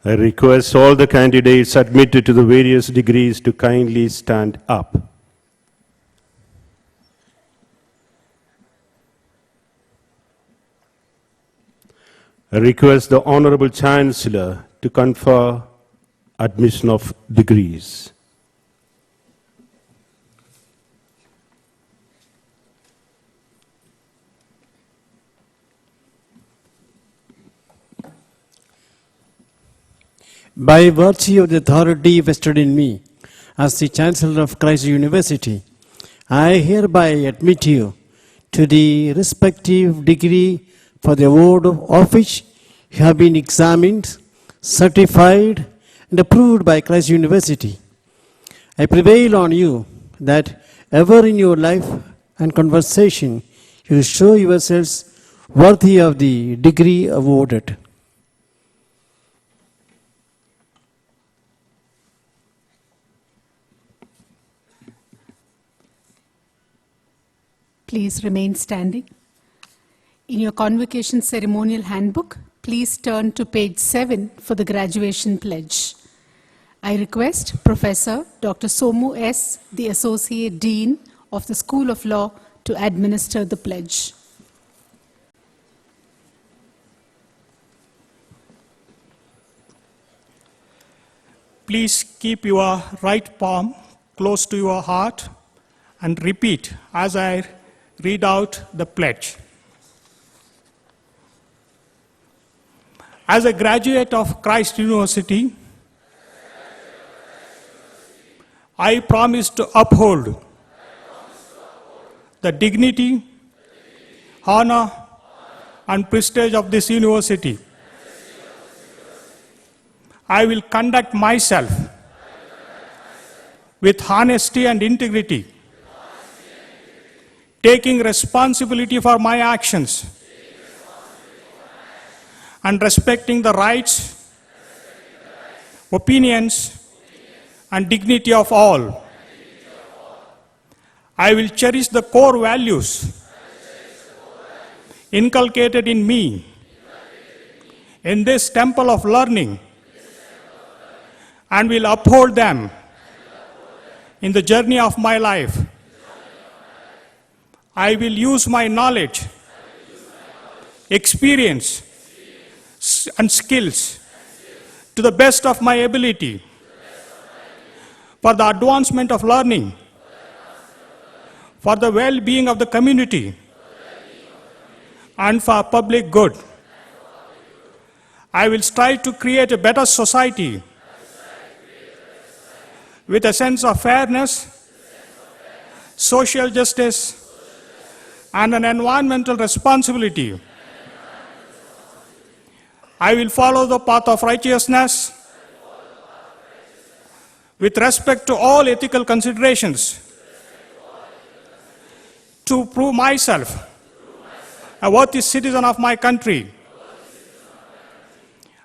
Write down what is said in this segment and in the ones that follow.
I request all the candidates admitted to the various degrees to kindly stand up. I request the Honorable Chancellor to confer admission of degrees. By virtue of the authority vested in me as the Chancellor of Christ University, I hereby admit you to the respective degree for the award of which you have been examined, certified, and approved by Christ University. I prevail on you that ever in your life and conversation you show yourselves worthy of the degree awarded. Please remain standing. In your Convocation Ceremonial Handbook, please turn to page 7 for the graduation pledge. I request Professor Dr. Somu S., the Associate Dean of the School of Law, to administer the pledge. Please keep your right palm close to your heart and repeat as I read out the pledge. As a graduate of Christ University, I promise to uphold the dignity, honor, and prestige of this university. I will conduct myself with honesty and integrity, taking responsibility for my actions and respecting the rights, opinions, and dignity of all. I will cherish the core values inculcated in me in this temple of learning and will uphold them in the journey of my life. I will use my knowledge, experience, and skills to the best of my ability for the advancement of learning, for the well-being of the community, and for public good. I will strive to create a better society with a sense of fairness, social justice, and an environmental responsibility. I will follow the path of righteousness with respect to all ethical considerations to prove myself a worthy citizen of my country.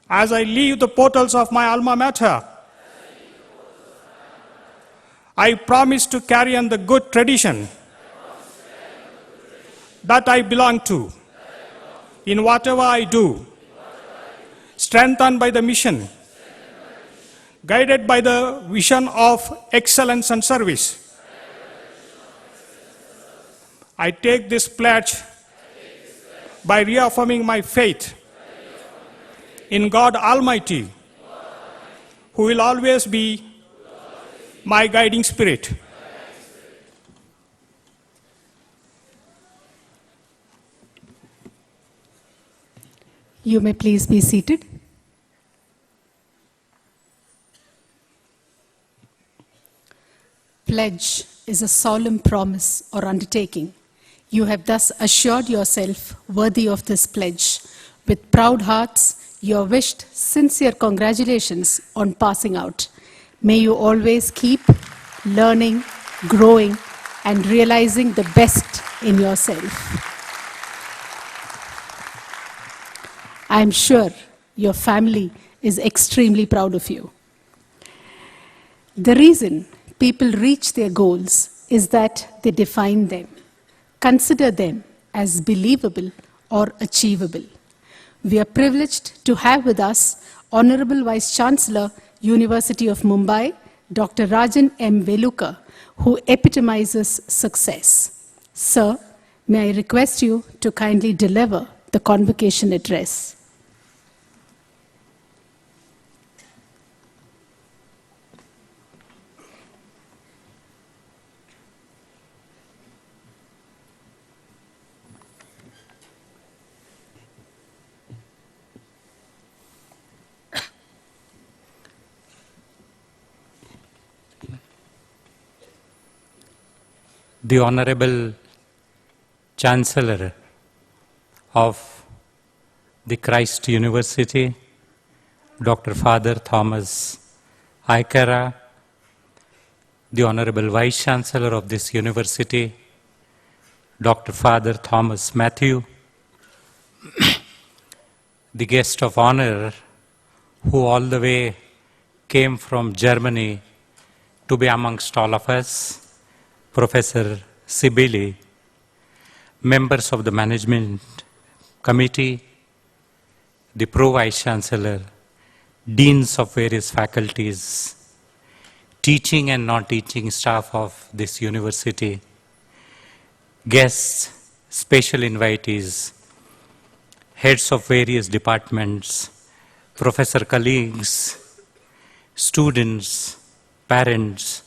As I leave the portals of my alma mater, I promise to carry on the good tradition that I belong to in whatever I do, strengthened by the mission, guided by the vision of excellence and service. I take this pledge by reaffirming my faith in God Almighty, who will always be my guiding spirit. You may please be seated. Pledge is a solemn promise or undertaking. You have thus assured yourself worthy of this pledge. With proud hearts, you are wished sincere congratulations on passing out. May you always keep learning, growing, and realizing the best in yourself. I am sure your family is extremely proud of you. The reason people reach their goals is that they define them, consider them as believable or achievable. We are privileged to have with us Honorable Vice Chancellor, University of Mumbai, Dr. Rajan M. Velukar, who epitomizes success. Sir, may I request you to kindly deliver the convocation address. The Honorable Chancellor of the Christ University, Dr. Father Thomas Aikara, the Honorable Vice Chancellor of this university, Dr. Father Thomas Matthew, the guest of honor who all the way came from Germany to be amongst all of us, Professor Sibili, members of the management committee, the Pro-Vice Chancellor, deans of various faculties, teaching and non-teaching staff of this university, guests, special invitees, heads of various departments, professor colleagues, students, parents,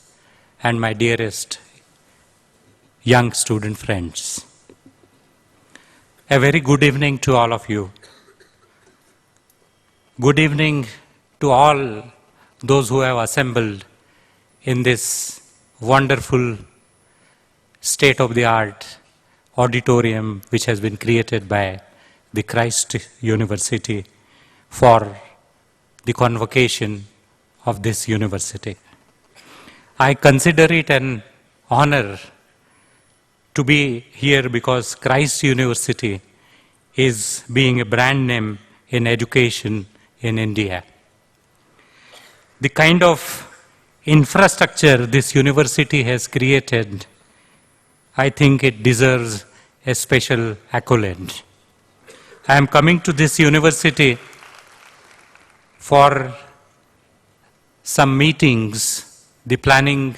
and my dearest young student friends. A very good evening to all of you. Good evening to all those who have assembled in this wonderful state-of-the-art auditorium which has been created by the Christ University for the convocation of this university. I consider it an honor to be here because Christ University is being a brand name in education in India. The kind of infrastructure this university has created, I think it deserves a special accolade. I am coming to this university for some meetings, the planning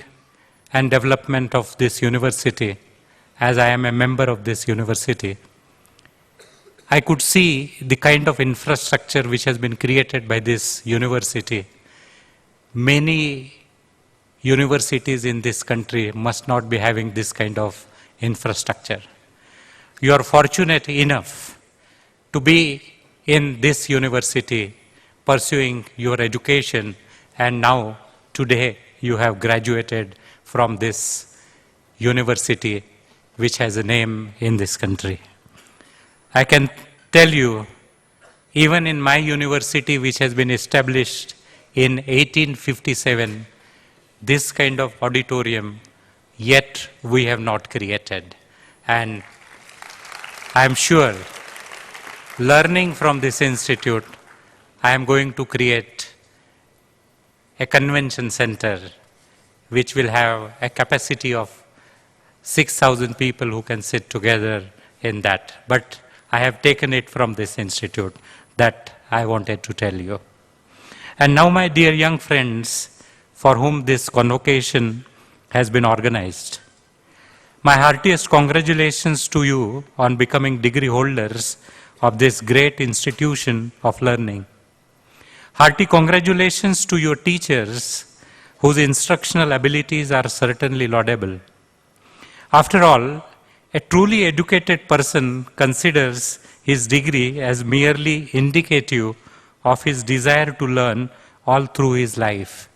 and development of this university, as I am a member of this university. I could see the kind of infrastructure which has been created by this university. Many universities in this country must not be having this kind of infrastructure. You are fortunate enough to be in this university pursuing your education, and now today you have graduated from this university which has a name in this country. I can tell you, even in my university which has been established in 1857, this kind of auditorium yet we have not created. And I am sure, learning from this institute, I am going to create a convention center which will have a capacity of 6,000 people who can sit together in that. But I have taken it from this institute that I wanted to tell you. And now, my dear young friends, for whom this convocation has been organized, my heartiest congratulations to you on becoming degree holders of this great institution of learning. Hearty congratulations to your teachers whose instructional abilities are certainly laudable. After all, a truly educated person considers his degree as merely indicative of his desire to learn all through his life.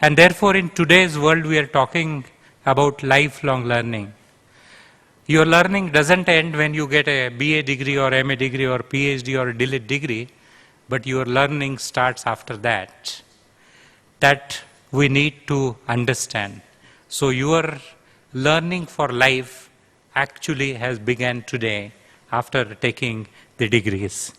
And therefore, in today's world, we are talking about lifelong learning. Your learning doesn't end when you get a BA degree or MA degree or PhD or DLIT degree, but your learning starts after that. That we need to understand. So your learning for life actually has begun today after taking the degrees.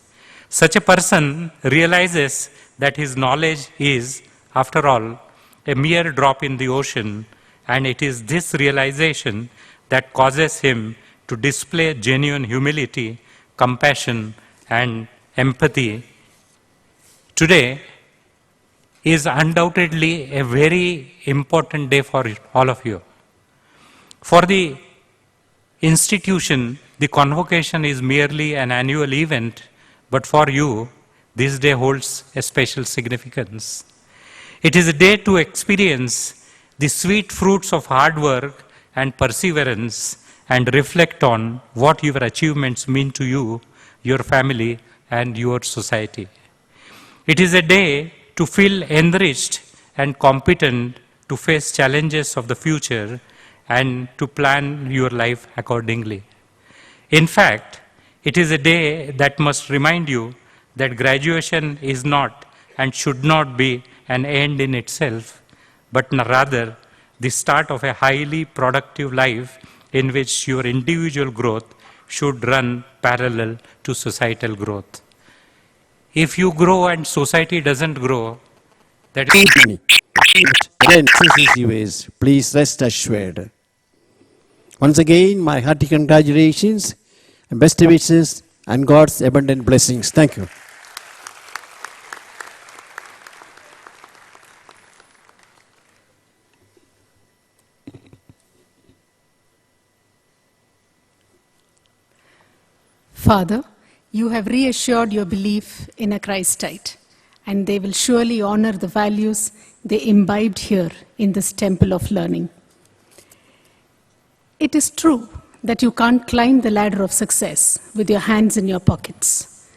Such a person realizes that his knowledge is, after all, a mere drop in the ocean, and it is this realization that causes him to display genuine humility, compassion, and empathy Today is undoubtedly a very important day for all of you. For the institution, the convocation is merely an annual event, but for you, this day holds a special significance. It is a day to experience the sweet fruits of hard work and perseverance and reflect on what your achievements mean to you, your family, and your society. It is a day to feel enriched and competent to face challenges of the future and to plan your life accordingly. In fact, it is a day that must remind you that graduation is not and should not be an end in itself, but rather the start of a highly productive life in which your individual growth should run parallel to societal growth. If you grow and society doesn't grow, that is me. Then CCC ways, please rest assured. Once again, my hearty congratulations and best wishes and God's abundant blessings. Thank you. Father, you have reassured your belief in a Christite, and they will surely honor the values they imbibed here in this temple of learning. It is true that you can't climb the ladder of success with your hands in your pockets.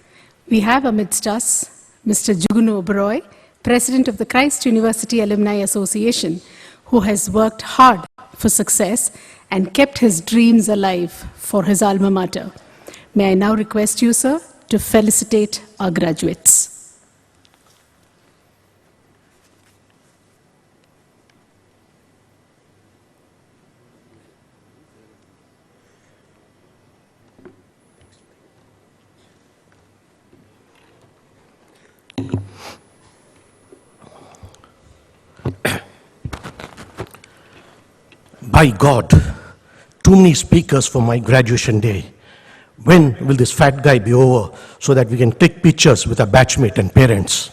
We have amidst us Mr. Jugunu Oberoi, President of the Christ University Alumni Association, who has worked hard for success and kept his dreams alive for his alma mater. May I now request you, sir, to felicitate our graduates. By God, too many speakers for my graduation day. When will this fat guy be over so that we can take pictures with our batchmate and parents?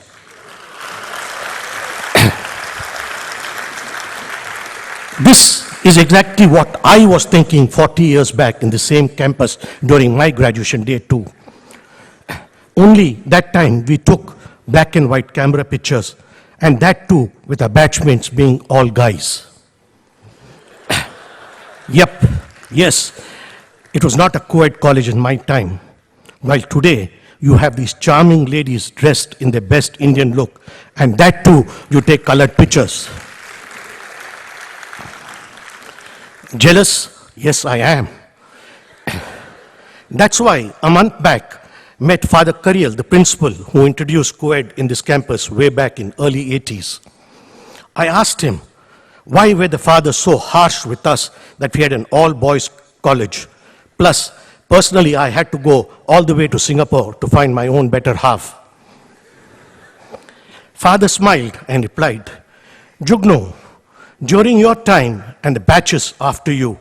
This is exactly what I was thinking 40 years back in the same campus during my graduation day too. Only that time we took black and white camera pictures, and that too with our batchmates being all guys. Yep, yes, it was not a co-ed college in my time. While today, you have these charming ladies dressed in their best Indian look, and that too, you take colored pictures. Jealous? Yes, I am. That's why, a month back, met Father Kariel, the principal, who introduced co-ed in this campus way back in early 80s. I asked him, why were the fathers so harsh with us that we had an all-boys college? Plus, personally, I had to go all the way to Singapore to find my own better half. Father smiled and replied, Jugno, during your time and the batches after you,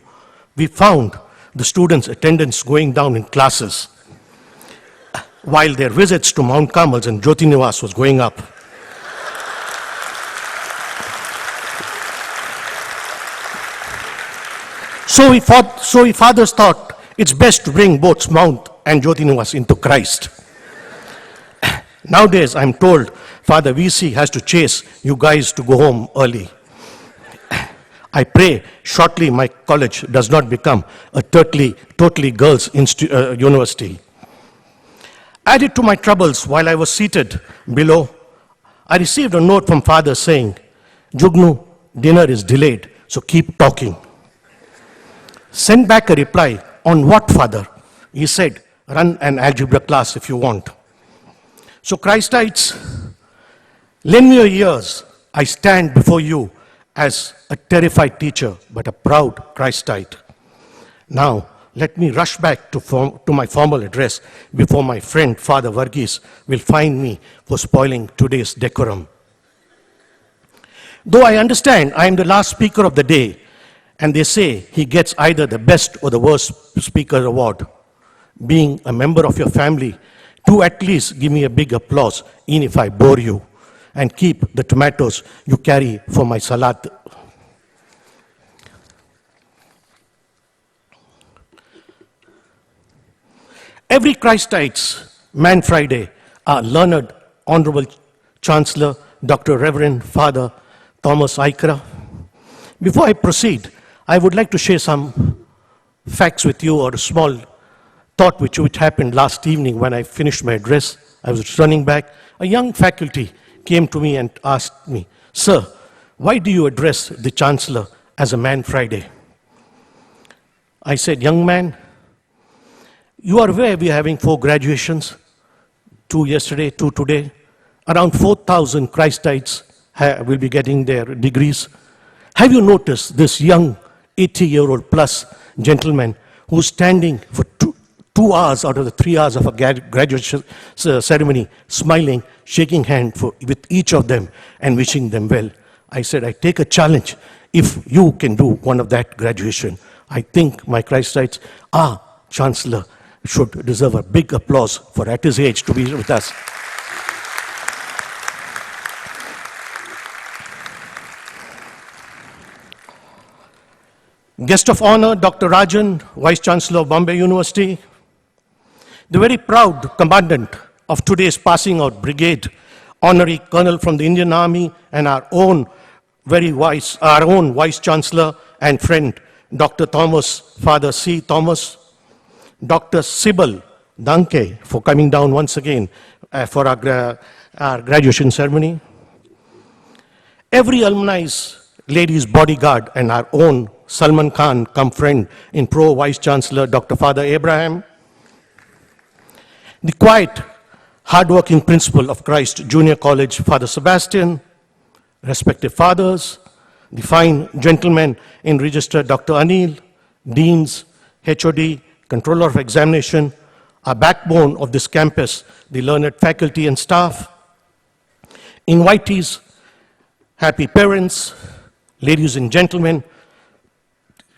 we found the students' attendance going down in classes, while their visits to Mount Carmel and Jyoti Nivas was going up. So we fathers thought it's best to bring both Mount and Jyoti Nivas into Christ. Nowadays, I'm told Father VC has to chase you guys to go home early. I pray shortly my college does not become a totally girls' university. Added to my troubles while I was seated below, I received a note from Father saying, Jugnu, dinner is delayed, so keep talking. Sent back a reply, on what, Father? He said, run an algebra class if you want. So Christites, lend me your ears. I stand before you as a terrified teacher, but a proud Christite. Now, let me rush back to my formal address before my friend Father Varghese will find me for spoiling today's decorum. Though I understand I am the last speaker of the day, and they say he gets either the best or the worst speaker award. Being a member of your family Do at least give me a big applause, even if I bore you, and keep the tomatoes you carry for my salad. Every Christites, Man Friday, our learned, honorable Chancellor, Dr. Reverend Father Thomas Aikra. Before I proceed, I would like to share some facts with you, or a small thought which happened last evening when I finished my address. I was running back. A young faculty came to me and asked me, "Sir, why do you address the Chancellor as a Man Friday?" I said, "Young man, you are aware we are having 4 graduations, 2 yesterday, 2 today. Around 4,000 Christites will be getting their degrees. Have you noticed this young 80-year-old plus gentleman who's standing for 2 hours out of the 3 hours of a graduation ceremony, smiling, shaking hands with each of them and wishing them well?" I said, "I take a challenge. If you can do one of that graduation, I think my Christites, our Chancellor, should deserve a big applause for at his age to be with us." Guest of honor, Dr. Rajan, Vice Chancellor of Bombay University. The very proud commandant of today's passing out brigade, honorary colonel from the Indian Army, and our own Vice Chancellor and friend, Dr. Thomas, Father C. Thomas. Dr. Sybil Danke for coming down once again for our graduation ceremony. Every alumni's ladies bodyguard and our own Salman Khan, come friend in Pro Vice Chancellor Dr. Father Abraham. The quiet, hardworking principal of Christ Junior College, Father Sebastian. Respective fathers, the fine gentlemen in register, Dr. Anil, deans, HOD, controller of examination, our backbone of this campus, the learned faculty and staff, invitees, happy parents, ladies and gentlemen,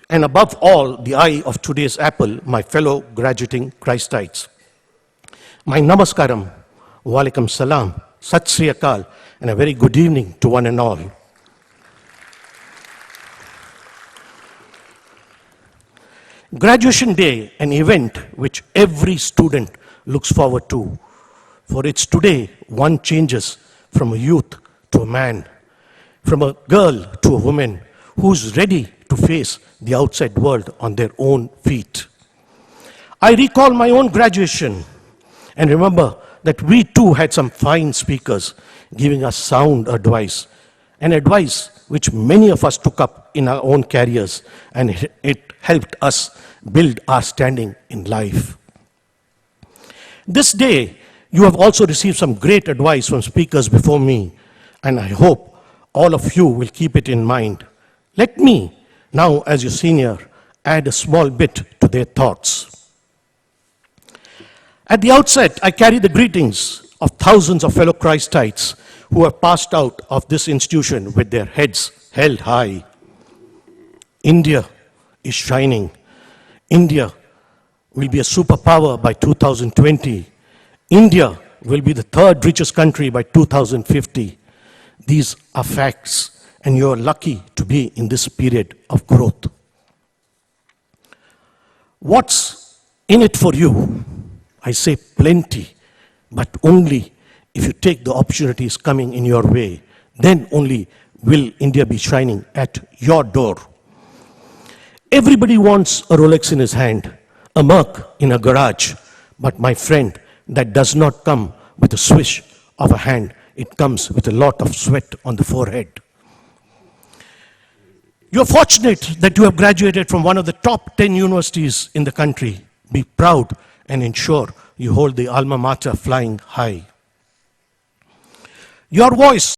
and above all, the eye of today's apple, my fellow graduating Christites. My namaskaram, walaikum salam, sat sri akal, and a very good evening to one and all. Graduation Day, an event which every student looks forward to. For it's today one changes from a youth to a man, from a girl to a woman who's ready to face the outside world on their own feet. I recall my own graduation and remember that we too had some fine speakers giving us sound advice, an advice which many of us took up in our own careers, and it helped us build our standing in life. This day, you have also received some great advice from speakers before me, and I hope all of you will keep it in mind. Let me, now as your senior, add a small bit to their thoughts. At the outset, I carry the greetings of thousands of fellow Christites who have passed out of this institution with their heads held high. India is shining. India will be a superpower by 2020. India will be the 3rd richest country by 2050. These are facts, and you are lucky to be in this period of growth. What's in it for you? I say plenty, but only if you take the opportunities coming in your way. Then only will India be shining at your door. Everybody wants a Rolex in his hand, a Merc in a garage. But my friend, that does not come with a swish of a hand. It comes with a lot of sweat on the forehead. You're fortunate that you have graduated from one of the top 10 universities in the country. Be proud and ensure you hold the alma mater flying high. Your voice